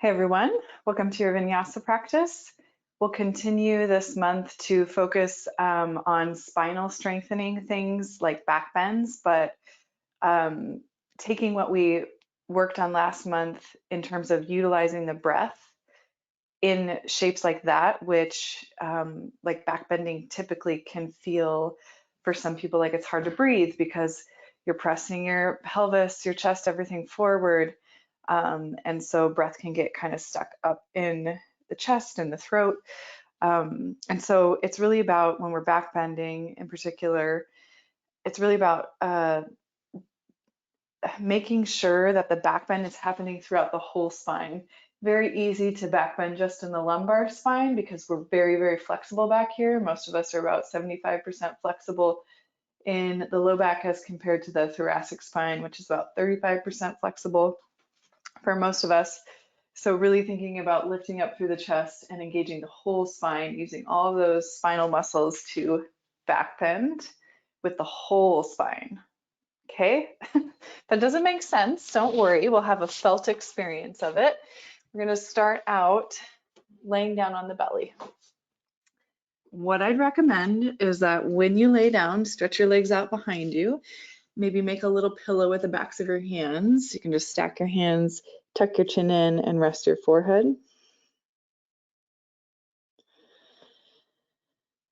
Hey everyone, welcome to your Vinyasa practice. We'll continue this month to focus on spinal strengthening things like back bends, but taking what we worked on last month in terms of utilizing the breath in shapes like that, which like back bending typically can feel for some people like it's hard to breathe because you're pressing your pelvis, your chest, everything forward. And so breath can get kind of stuck up in the chest and the throat. And so it's really about when we're back bending in particular, it's really about making sure that the back bend is happening throughout the whole spine. Very easy to back bend just in the lumbar spine because we're very, very flexible back here. Most of us are about 75% flexible in the low back as compared to the thoracic spine, which is about 35% flexible for most of us. So really thinking about lifting up through the chest and engaging the whole spine, using all of those spinal muscles to back bend with the whole spine. Okay, if that doesn't make sense, don't worry, we'll have a felt experience of it. We're gonna start out laying down on the belly. What I'd recommend is that when you lay down, stretch your legs out behind you, maybe make a little pillow with the backs of your hands. You can just stack your hands, tuck your chin in, and rest your forehead.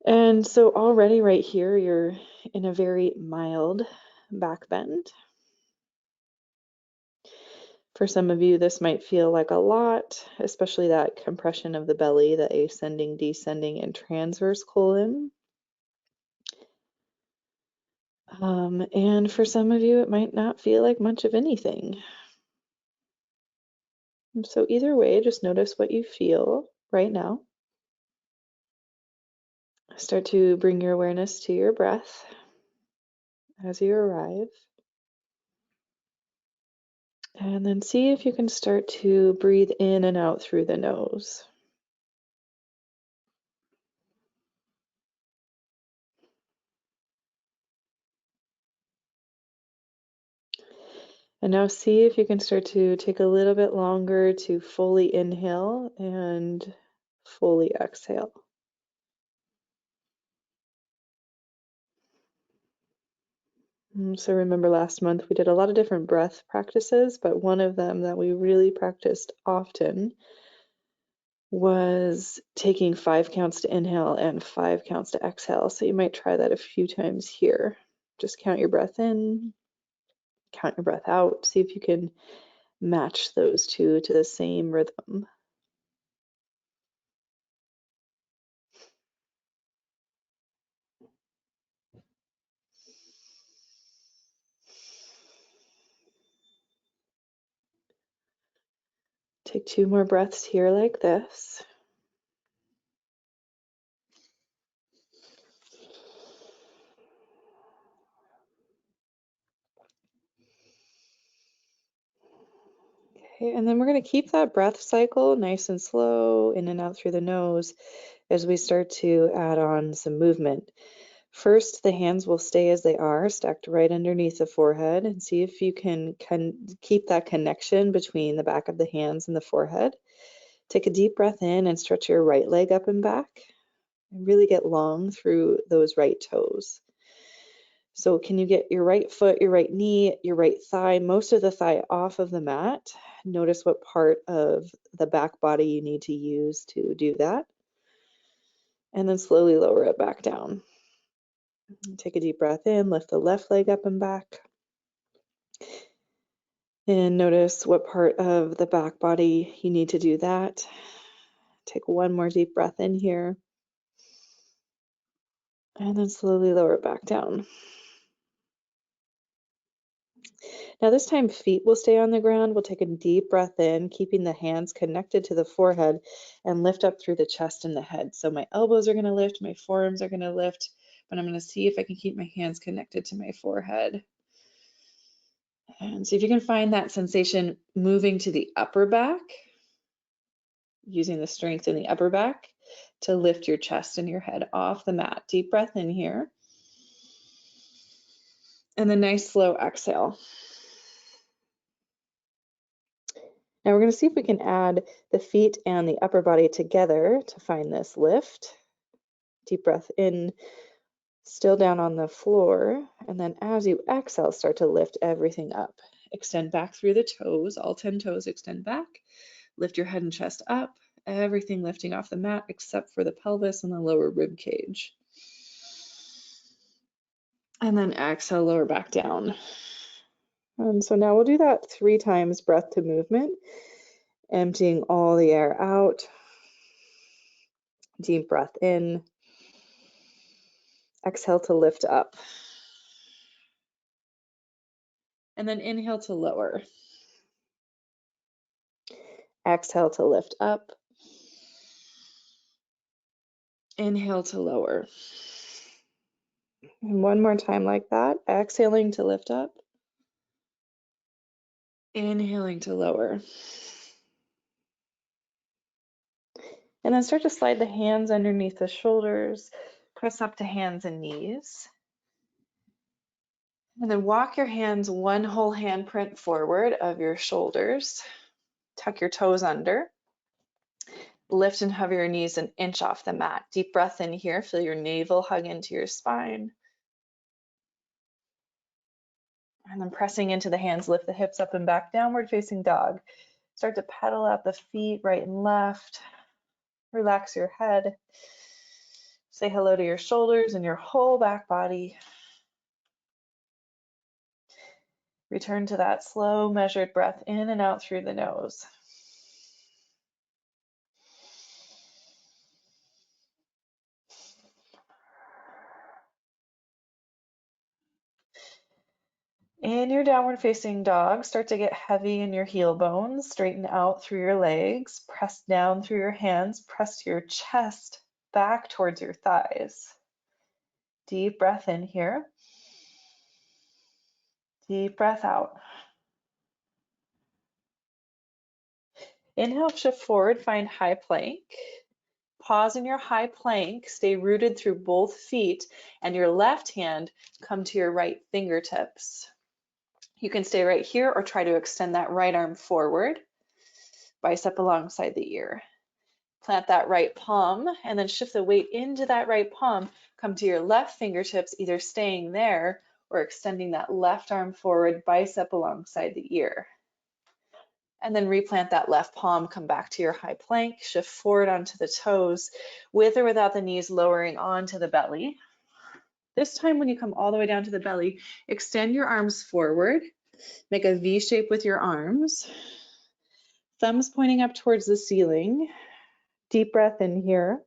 And so already right here, you're in a very mild back bend. For some of you, this might feel like a lot, especially that compression of the belly, the ascending, descending, and transverse colon. And for some of you, it might not feel like much of anything. So either way, just notice what you feel right now. Start to bring your awareness to your breath as you arrive. And then see if you can start to breathe in and out through the nose. And now see if you can start to take a little bit longer to fully inhale and fully exhale. So remember last month we did a lot of different breath practices, but one of them that we really practiced often was taking 5 counts to inhale and 5 counts to exhale. So you might try that a few times here. Just count your breath in, count your breath out, see if you can match those two to the same rhythm. Take 2 more breaths here like this. Okay, and then we're going to keep that breath cycle nice and slow, in and out through the nose, as we start to add on some movement. First, the hands will stay as they are, stacked right underneath the forehead, and see if you can keep that connection between the back of the hands and the forehead. Take a deep breath in and stretch your right leg up and back, and really get long through those right toes. So can you get your right foot, your right knee, your right thigh, most of the thigh off of the mat? Notice what part of the back body you need to use to do that. And then slowly lower it back down. Take a deep breath in, lift the left leg up and back. And notice what part of the back body you need to do that. Take one more deep breath in here. And then slowly lower it back down. Now this time feet will stay on the ground. We'll take a deep breath in, keeping the hands connected to the forehead, and lift up through the chest and the head. So my elbows are going to lift, my forearms are going to lift, but I'm going to see if I can keep my hands connected to my forehead. And see if you can find that sensation moving to the upper back, using the strength in the upper back to lift your chest and your head off the mat. Deep breath in here. And then nice slow exhale. Now we're going to see if we can add the feet and the upper body together to find this lift. Deep breath in, still down on the floor, and then as you exhale, start to lift everything up. Extend back through the toes, all 10 toes extend back. Lift your head and chest up, everything lifting off the mat except for the pelvis and the lower rib cage. And then exhale, lower back down. And so now we'll do that 3 times, breath to movement, emptying all the air out. Deep breath in. Exhale to lift up. And then inhale to lower. Exhale to lift up. Inhale to lower. And one more time like that. Exhaling to lift up. Inhaling to lower. And then start to slide the hands underneath the shoulders. Press up to hands and knees. And then walk your hands one whole handprint forward of your shoulders. Tuck your toes under. Lift and hover your knees an inch off the mat. Deep breath in here. Feel your navel hug into your spine. And then pressing into the hands, lift the hips up and back, downward facing dog. Start to pedal out the feet right and left. Relax your head. Say hello to your shoulders and your whole back body. Return to that slow, measured breath in and out through the nose. In your downward facing dog, start to get heavy in your heel bones. Straighten out through your legs. Press down through your hands. Press your chest back towards your thighs. Deep breath in here. Deep breath out. Inhale, shift forward, find high plank. Pause in your high plank, stay rooted through both feet, and your left hand come to your right fingertips. You can stay right here or try to extend that right arm forward, bicep alongside the ear. Plant that right palm and then shift the weight into that right palm. Come to your left fingertips, either staying there or extending that left arm forward, bicep alongside the ear. And then replant that left palm, come back to your high plank, shift forward onto the toes, with or without the knees lowering onto the belly. This time when you come all the way down to the belly, extend your arms forward, make a V shape with your arms, thumbs pointing up towards the ceiling. Deep breath in here.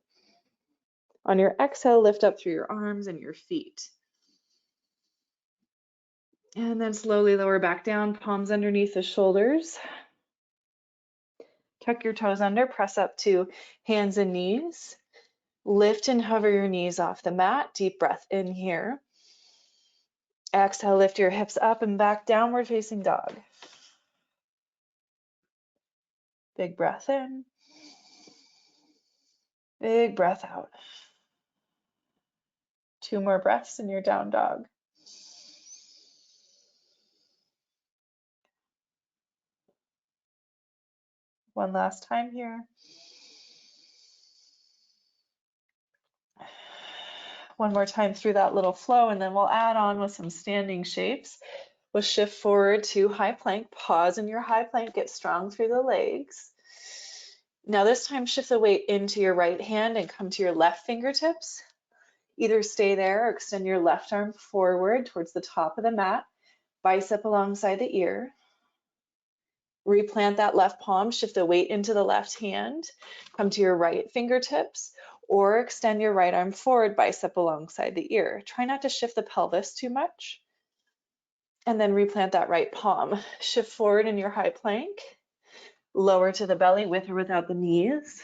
On your exhale, lift up through your arms and your feet. And then slowly lower back down, palms underneath the shoulders. Tuck your toes under, press up to hands and knees. Lift and hover your knees off the mat. Deep breath in here. Exhale, lift your hips up and back, downward facing dog. Big breath in. Big breath out. 2 more breaths in your down dog. One last time here. One more time through that little flow, and then we'll add on with some standing shapes. We'll shift forward to high plank. Pause in your high plank, get strong through the legs. Now this time shift the weight into your right hand and come to your left fingertips. Either stay there or extend your left arm forward towards the top of the mat, bicep alongside the ear. Replant that left palm, shift the weight into the left hand, come to your right fingertips, or extend your right arm forward, bicep alongside the ear. Try not to shift the pelvis too much. And then replant that right palm. Shift forward in your high plank, lower to the belly with or without the knees.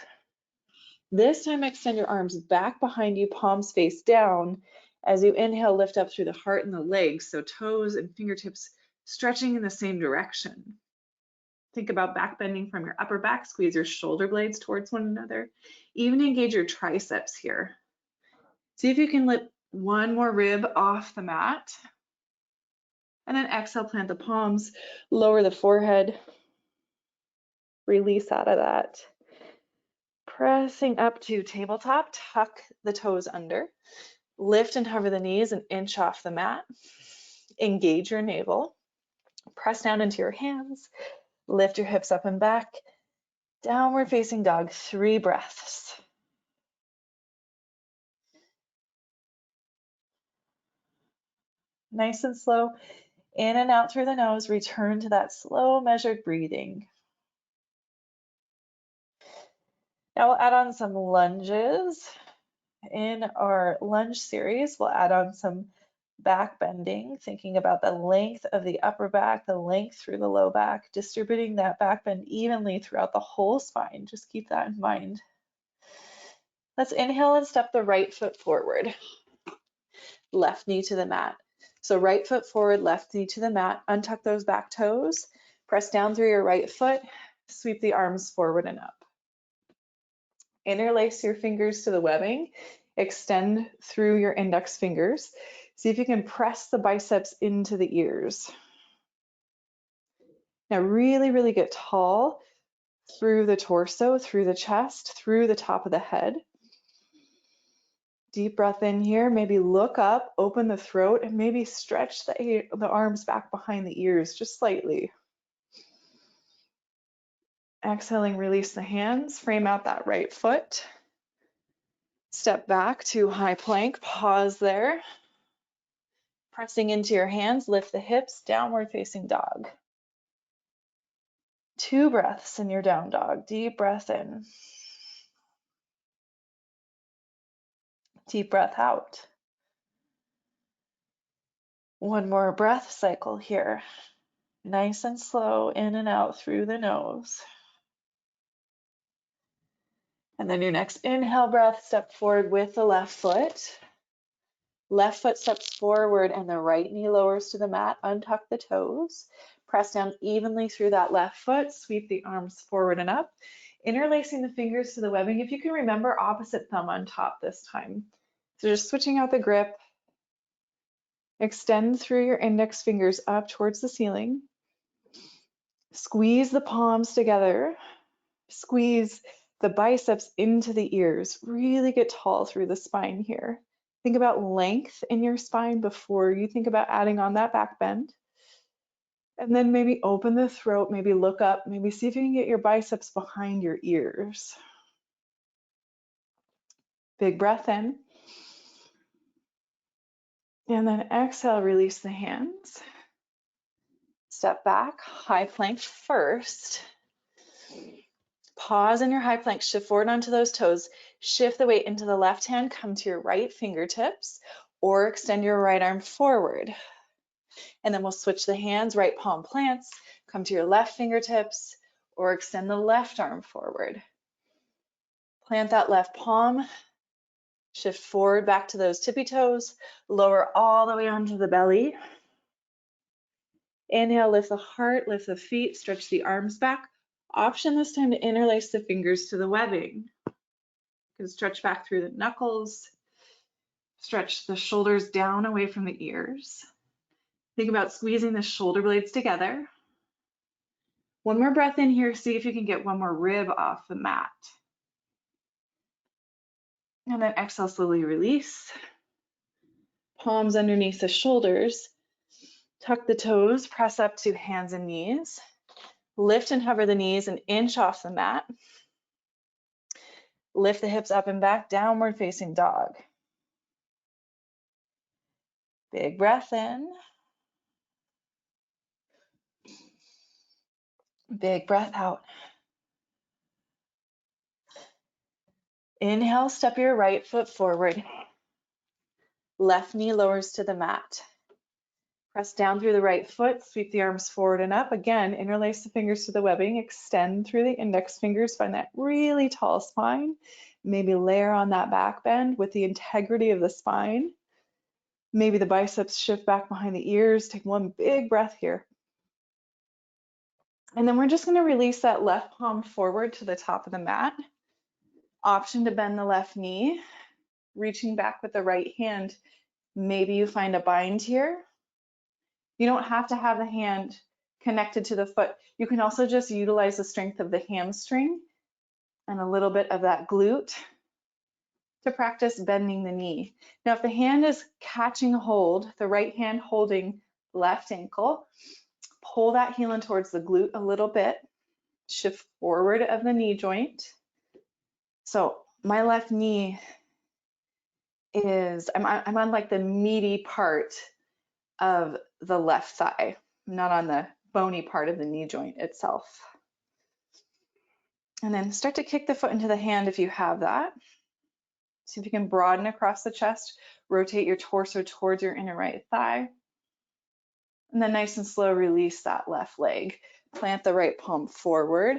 This time extend your arms back behind you, palms face down. As you inhale, lift up through the heart and the legs, so toes and fingertips stretching in the same direction. Think about back bending from your upper back, squeeze your shoulder blades towards one another. Even engage your triceps here. See if you can lift one more rib off the mat. And then exhale, plant the palms, lower the forehead. Release out of that. Pressing up to tabletop, tuck the toes under. Lift and hover the knees and inch off the mat. Engage your navel. Press down into your hands. Lift your hips up and back. Downward facing dog, 3 breaths. Nice and slow. In and out through the nose. Return to that slow measured breathing. Now we'll add on some lunges. In our lunge series, we'll add on some back bending, thinking about the length of the upper back, the length through the low back, distributing that back bend evenly throughout the whole spine. Just keep that in mind. Let's inhale and step the right foot forward. Left knee to the mat. So right foot forward, left knee to the mat. Untuck those back toes. Press down through your right foot. Sweep the arms forward and up. Interlace your fingers to the webbing. Extend through your index fingers. See if you can press the biceps into the ears. Now really, really get tall through the torso, through the chest, through the top of the head. Deep breath in here, maybe look up, open the throat, and maybe stretch the arms back behind the ears just slightly. Exhaling, release the hands, frame out that right foot. Step back to high plank, pause there. Pressing into your hands, lift the hips, downward facing dog. 2 breaths in your down dog. Deep breath in. Deep breath out. 1 more breath cycle here. Nice and slow, in and out through the nose. And then your next inhale breath, step forward with the left foot. Left foot steps forward and the right knee lowers to the mat. Untuck the toes. Press down evenly through that left foot. Sweep the arms forward and up. Interlacing the fingers to the webbing. If you can remember, opposite thumb on top this time. So just switching out the grip. Extend through your index fingers up towards the ceiling. Squeeze the palms together. Squeeze the biceps into the ears. Really get tall through the spine here. Think about length in your spine before you think about adding on that back bend. And then maybe open the throat, maybe look up, maybe see if you can get your biceps behind your ears. Big breath in. And then exhale, release the hands. Step back, high plank first. Pause in your high plank, shift forward onto those toes. Shift the weight into the left hand, come to your right fingertips, or extend your right arm forward. And then we'll switch the hands, right palm plants, come to your left fingertips, or extend the left arm forward. Plant that left palm, shift forward back to those tippy toes, lower all the way onto the belly. Inhale, lift the heart, lift the feet, stretch the arms back. Option this time to interlace the fingers to the webbing. You can stretch back through the knuckles, stretch the shoulders down away from the ears. Think about squeezing the shoulder blades together. 1 more breath in here, see if you can get 1 more rib off the mat. And then exhale, slowly release. Palms underneath the shoulders. Tuck the toes, press up to hands and knees. Lift and hover the knees and inch off the mat. Lift the hips up and back, downward facing dog. Big breath in. Big breath out. Inhale, step your right foot forward. Left knee lowers to the mat. Press down through the right foot, sweep the arms forward and up. Again, interlace the fingers to the webbing, extend through the index fingers, find that really tall spine. Maybe layer on that back bend with the integrity of the spine. Maybe the biceps shift back behind the ears. Take 1 big breath here. And then we're just gonna release that left palm forward to the top of the mat. Option to bend the left knee, reaching back with the right hand. Maybe you find a bind here. You don't have to have the hand connected to the foot. You can also just utilize the strength of the hamstring and a little bit of that glute to practice bending the knee. Now, if the hand is catching hold, the right hand holding left ankle, pull that heel in towards the glute a little bit, shift forward of the knee joint. So my left knee is, I'm on like the meaty part of the left thigh, not on the bony part of the knee joint itself. And then start to kick the foot into the hand if you have that. See if you can broaden across the chest, rotate your torso towards your inner right thigh. And then nice and slow, release that left leg. Plant the right palm forward.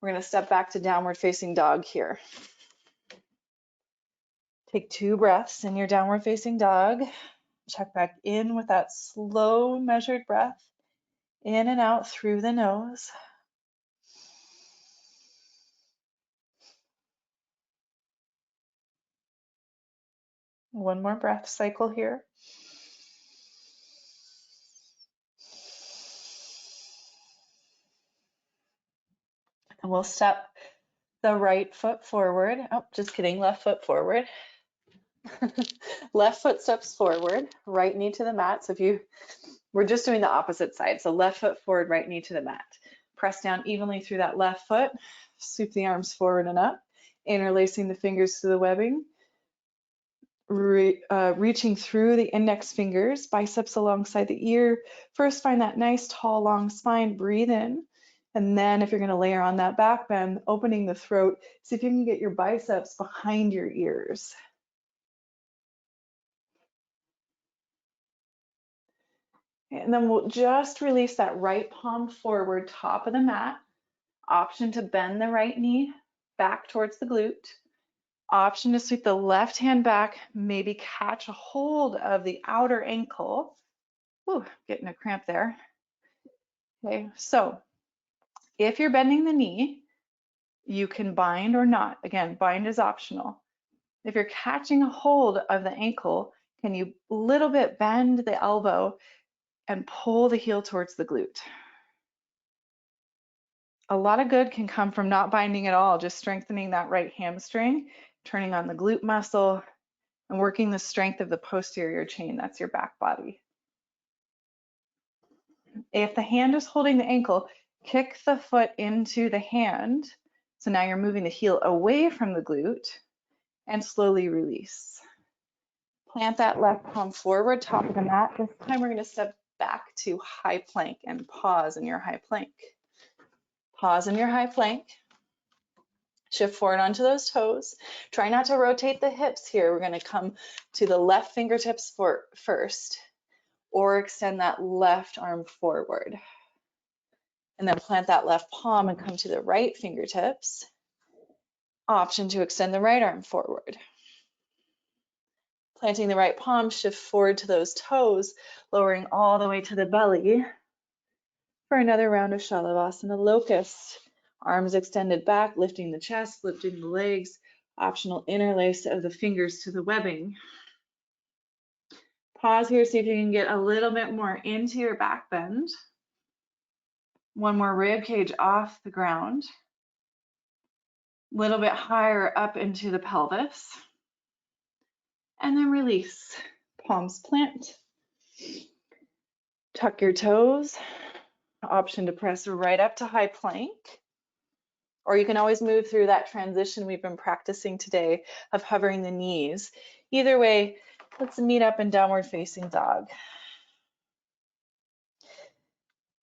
We're gonna step back to downward facing dog here. Take 2 breaths in your downward facing dog. Check back in with that slow measured breath, in and out through the nose. One more breath cycle here. And we'll step the right foot forward. Oh, just kidding, left foot forward. Left foot steps forward, right knee to the mat. So we're just doing the opposite side. So left foot forward, right knee to the mat. Press down evenly through that left foot, sweep the arms forward and up, interlacing the fingers to the webbing. Reaching through the index fingers, biceps alongside the ear. First, find that nice, tall, long spine. Breathe in. And then if you're going to layer on that back bend, opening the throat, see if you can get your biceps behind your ears. And then we'll just release that right palm forward, top of the mat. Option to bend the right knee back towards the glute. Option to sweep the left hand back, maybe catch a hold of the outer ankle. Ooh, getting a cramp there. Okay, so if you're bending the knee, you can bind or not. Again, bind is optional. If you're catching a hold of the ankle, can you little bit bend the elbow and pull the heel towards the glute? A lot of good can come from not binding at all, just strengthening that right hamstring, turning on the glute muscle, and working the strength of the posterior chain. That's your back body. If the hand is holding the ankle, kick the foot into the hand. So now you're moving the heel away from the glute and slowly release. Plant that left palm forward, top of the mat. This time we're going to step back to high plank and pause in your high plank. Pause in your high plank. Shift forward onto those toes. Try not to rotate the hips here. We're going to come to the left fingertips first, or extend that left arm forward. And then plant that left palm and come to the right fingertips. Option to extend the right arm forward. Planting the right palm, shift forward to those toes, lowering all the way to the belly for another round of Shalabhasana Locust. Arms extended back, lifting the chest, lifting the legs. Optional interlace of the fingers to the webbing. Pause here, see if you can get a little bit more into your back bend. One more rib cage off the ground. A little bit higher up into the pelvis. And then release. Palms plant. Tuck your toes. Option to press right up to high plank. Or you can always move through that transition we've been practicing today of hovering the knees. Either way, let's meet up in downward facing dog.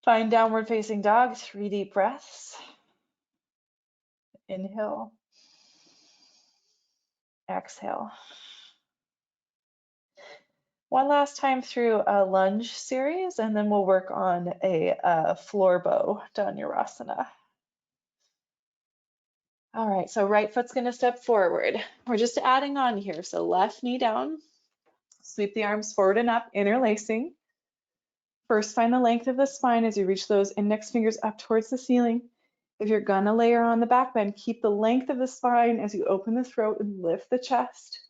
Find downward facing dog, 3 deep breaths. Inhale. Exhale. One last time through a lunge series, and then we'll work on a floor bow, Dhanurasana. All right, so right foot's gonna step forward. We're just adding on here. So left knee down, sweep the arms forward and up, interlacing. First, find the length of the spine as you reach those index fingers up towards the ceiling. If you're gonna layer on the back bend, keep the length of the spine as you open the throat and lift the chest.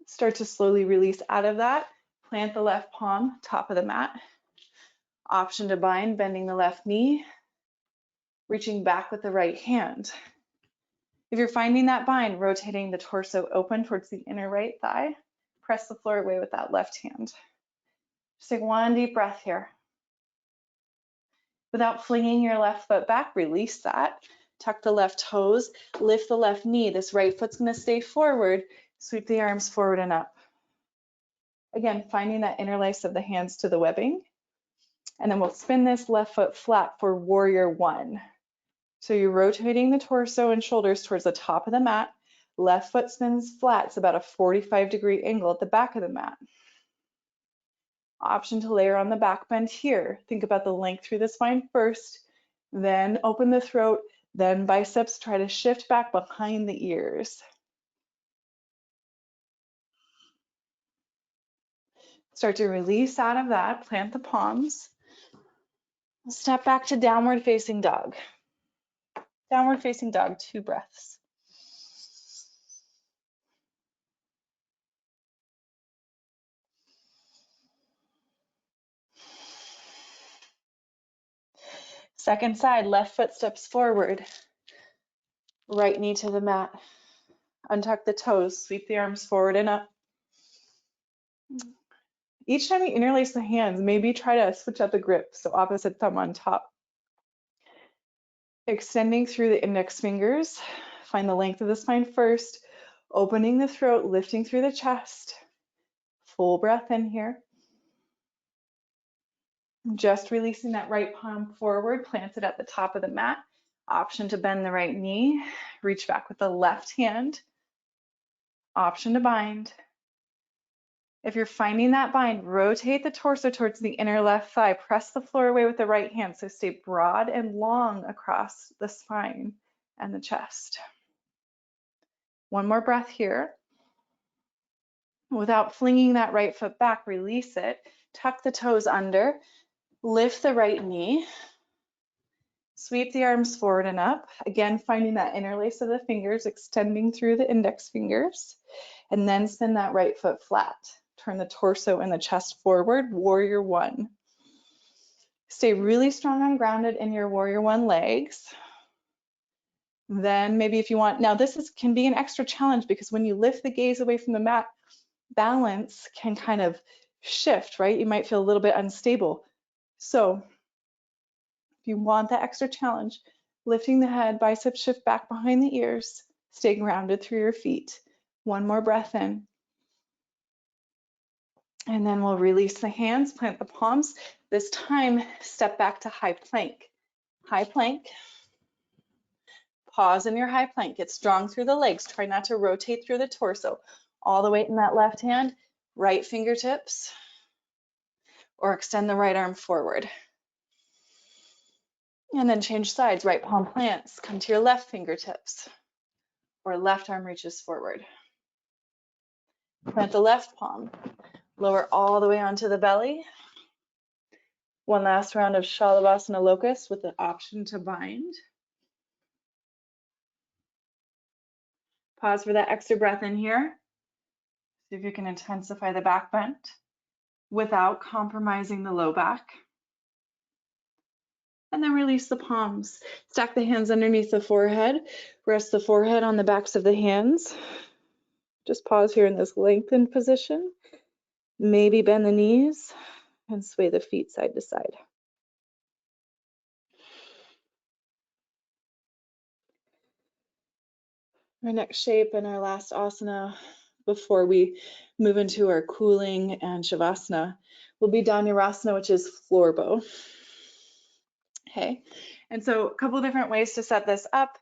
Start to slowly release out of that. Plant the left palm, top of the mat. Option to bind, bending the left knee, reaching back with the right hand. If you're finding that bind, rotating the torso open towards the inner right thigh, press the floor away with that left hand. Just take one deep breath here. Without flinging your left foot back, release that. Tuck the left toes, lift the left knee. This right foot's gonna stay forward. Sweep the arms forward and up. Again, finding that interlace of the hands to the webbing. And then we'll spin this left foot flat for warrior one. So you're rotating the torso and shoulders towards the top of the mat. Left foot spins flat. It's about a 45-degree angle at the back of the mat. Option to layer on the back bend here. Think about the length through the spine first, then open the throat, then biceps. Try to shift back behind the ears. Start to release out of that, plant the palms. Step back to downward facing dog. Downward facing dog, 2 breaths. Second side, left foot steps forward. Right knee to the mat. Untuck the toes, sweep the arms forward and up. Each time you interlace the hands, maybe try to switch out the grip, so opposite thumb on top. Extending through the index fingers, find the length of the spine first, opening the throat, lifting through the chest. Full breath in here. Just releasing that right palm forward, planted at the top of the mat. Option to bend the right knee, reach back with the left hand. Option to bind. If you're finding that bind, rotate the torso towards the inner left thigh. Press the floor away with the right hand, so stay broad and long across the spine and the chest. One more breath here. Without flinging that right foot back, release it. Tuck the toes under. Lift the right knee. Sweep the arms forward and up. Again, finding that interlace of the fingers, extending through the index fingers. And then spin that right foot flat. Turn the torso and the chest forward, warrior one. Stay really strong and grounded in your warrior one legs. Then maybe if you want, now this can be an extra challenge because when you lift the gaze away from the mat, balance can kind of shift, right? You might feel a little bit unstable. So if you want that extra challenge, lifting the head, biceps shift back behind the ears, stay grounded through your feet. One more breath in. And then we'll release the hands, plant the palms. This time, step back to high plank. High plank. Pause in your high plank. Get strong through the legs. Try not to rotate through the torso. All the weight in that left hand, right fingertips, or extend the right arm forward. And then change sides. Right palm plants. Come to your left fingertips, or left arm reaches forward. Plant the left palm. Lower all the way onto the belly. One last round of Shalabhasana Locust with the option to bind. Pause for that extra breath in here. See if you can intensify the back bend without compromising the low back. And then release the palms. Stack the hands underneath the forehead. Rest the forehead on the backs of the hands. Just pause here in this lengthened position. Maybe bend the knees and sway the feet side to side. Our next shape and our last asana before we move into our cooling and shavasana will be Dhanurasana, which is floor bow. Okay, and so a couple of different ways to set this up.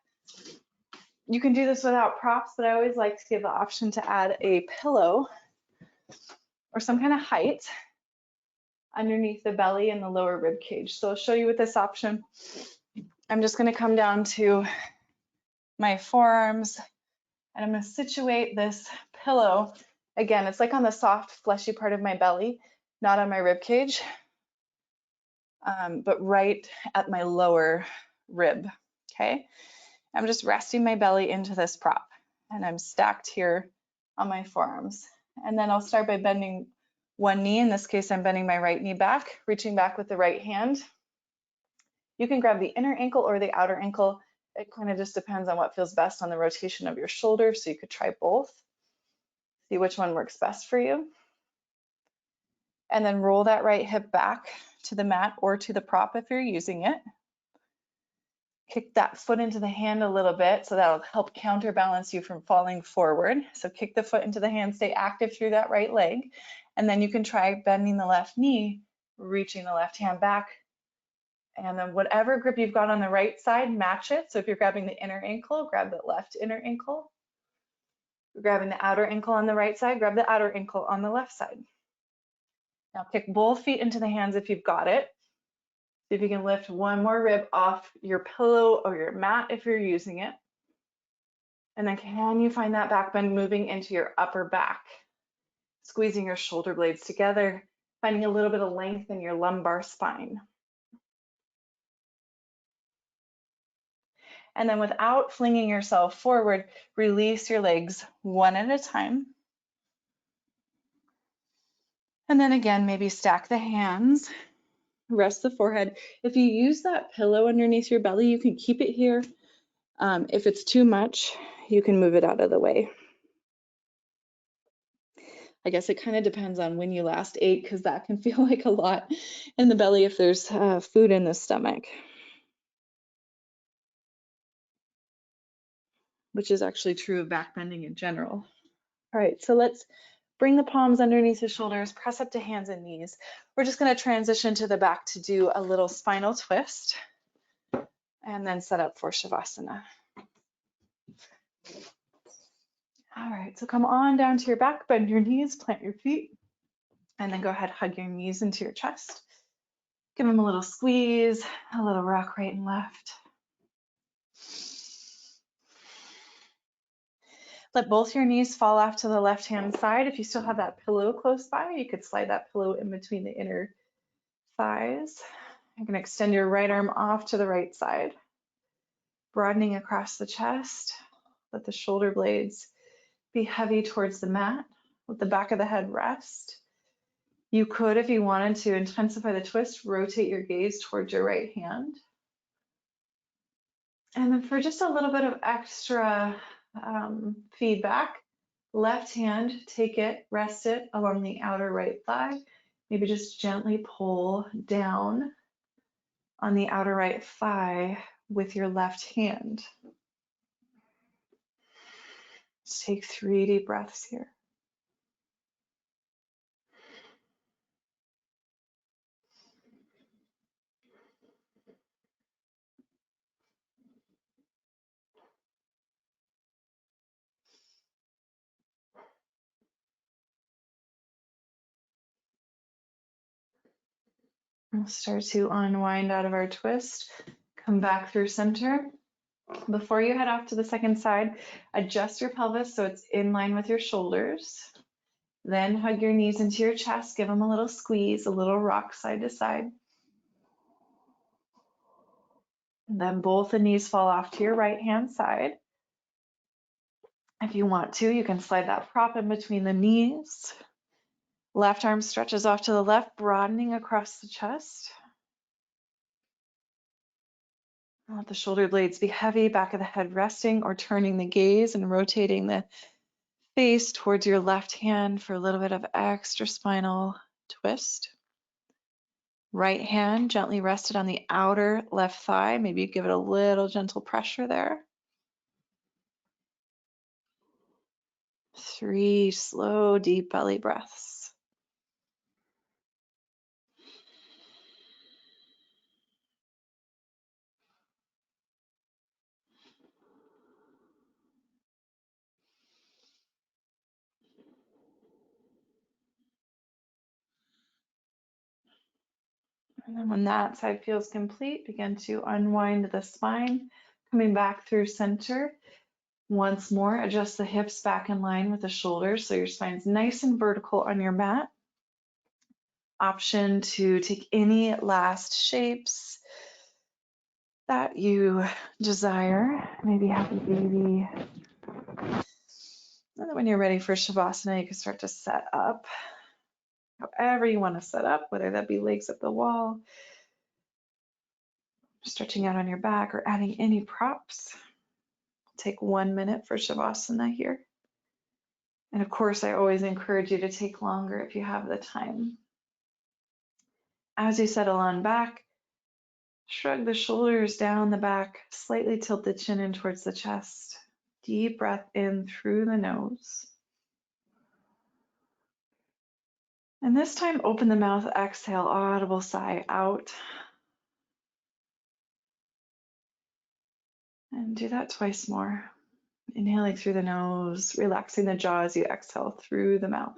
You can do this without props, but I always like to give the option to add a pillow or some kind of height underneath the belly and the lower rib cage. So I'll show you with this option. I'm just going to come down to my forearms and I'm going to situate this pillow. Again, it's like on the soft, fleshy part of my belly, not on my rib cage, but right at my lower rib. Okay, I'm just resting my belly into this prop and I'm stacked here on my forearms. And then I'll start by bending one knee. In this case, I'm bending my right knee back, reaching back with the right hand. You can grab the inner ankle or the outer ankle. It kind of just depends on what feels best on the rotation of your shoulder, so you could try both. See which one works best for you. And then roll that right hip back to the mat or to the prop if you're using it. Kick that foot into the hand a little bit, so that'll help counterbalance you from falling forward. So kick the foot into the hand, stay active through that right leg. And then you can try bending the left knee, reaching the left hand back. And then whatever grip you've got on the right side, match it. So if you're grabbing the inner ankle, grab the left inner ankle. If you're grabbing the outer ankle on the right side, grab the outer ankle on the left side. Now kick both feet into the hands if you've got it. See if you can lift one more rib off your pillow or your mat if you're using it. And then can you find that back bend moving into your upper back? Squeezing your shoulder blades together, finding a little bit of length in your lumbar spine. And then without flinging yourself forward, release your legs one at a time. And then again, maybe stack the hands, rest the forehead. If you use that pillow underneath your belly, you can keep it here. If it's too much, you can move it out of the way. I guess it kind of depends on when you last ate, because that can feel like a lot in the belly if there's food in the stomach, which is actually true of back bending in general. All right, so let's bring the palms underneath the shoulders, press up to hands and knees. We're just going to transition to the back to do a little spinal twist and then set up for Shavasana. All right, so come on down to your back, bend your knees, plant your feet, and then go ahead, hug your knees into your chest. Give them a little squeeze, a little rock right and left. Let both your knees fall off to the left-hand side. If you still have that pillow close by, you could slide that pillow in between the inner thighs. You can extend your right arm off to the right side, broadening across the chest. Let the shoulder blades be heavy towards the mat. Let the back of the head rest. You could, if you wanted to intensify the twist, rotate your gaze towards your right hand. And then for just a little bit of extra feedback, left hand, take it, rest it along the outer right thigh. Maybe just gently pull down on the outer right thigh with your left hand. Just take 3 deep breaths here. We'll start to unwind out of our twist. Come back through center. Before you head off to the second side, adjust your pelvis so it's in line with your shoulders. Then hug your knees into your chest, give them a little squeeze, a little rock side to side. And then both the knees fall off to your right hand side. If you want to, you can slide that prop in between the knees. Left arm stretches off to the left, broadening across the chest. Let the shoulder blades be heavy, back of the head resting or turning the gaze and rotating the face towards your left hand for a little bit of extra spinal twist. Right hand gently rested on the outer left thigh. Maybe you give it a little gentle pressure there. 3 slow, deep belly breaths. And then when that side feels complete, begin to unwind the spine, coming back through center. Once more, adjust the hips back in line with the shoulders so your spine's nice and vertical on your mat. Option to take any last shapes that you desire. Maybe happy baby. And then when you're ready for Shavasana, you can start to set up. However you want to set up, whether that be legs up the wall, stretching out on your back, or adding any props. Take 1 minute for Shavasana here. And of course, I always encourage you to take longer if you have the time. As you settle on back, shrug the shoulders down the back, slightly tilt the chin in towards the chest. Deep breath in through the nose. And this time, open the mouth, exhale, audible sigh out. And do that twice more. Inhaling through the nose, relaxing the jaw as you exhale through the mouth.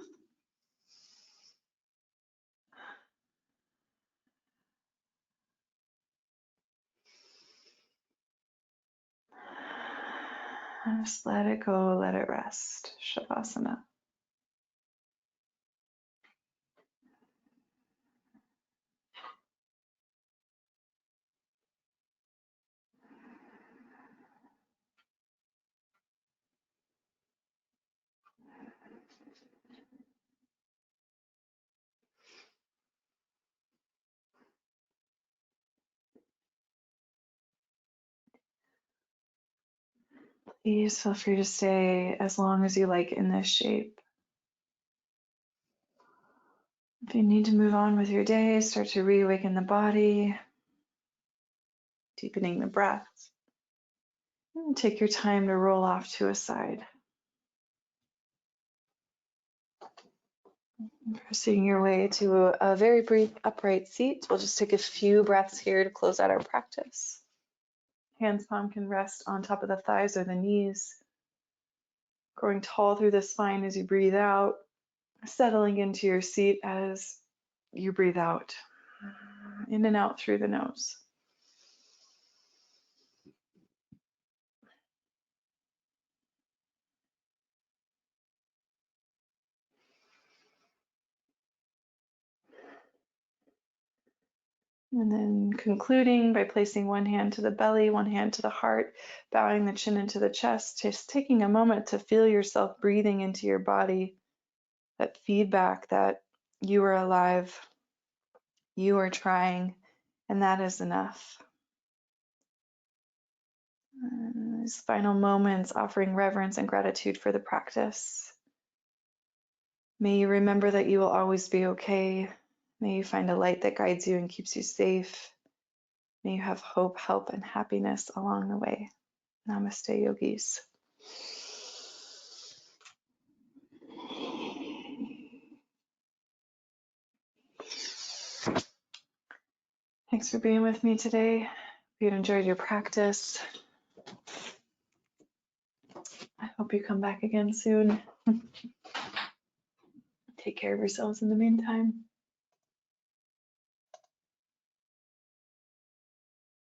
Just let it go, let it rest. Shavasana. Please feel free to stay as long as you like in this shape. If you need to move on with your day, start to reawaken the body, deepening the breath. And take your time to roll off to a side. Pressing your way to a very brief upright seat. We'll just take a few breaths here to close out our practice. Hands palm can rest on top of the thighs or the knees. Growing tall through the spine as you breathe out, settling into your seat as you breathe out, in and out through the nose. And then concluding by placing one hand to the belly, one hand to the heart, bowing the chin into the chest, just taking a moment to feel yourself breathing into your body, that feedback that you are alive, you are trying, and that is enough. These final moments offering reverence and gratitude for the practice. May you remember that you will always be okay. May you find a light that guides you and keeps you safe. May you have hope, help, and happiness along the way. Namaste, yogis. Thanks for being with me today. If you enjoyed your practice, I hope you come back again soon. Take care of yourselves in the meantime.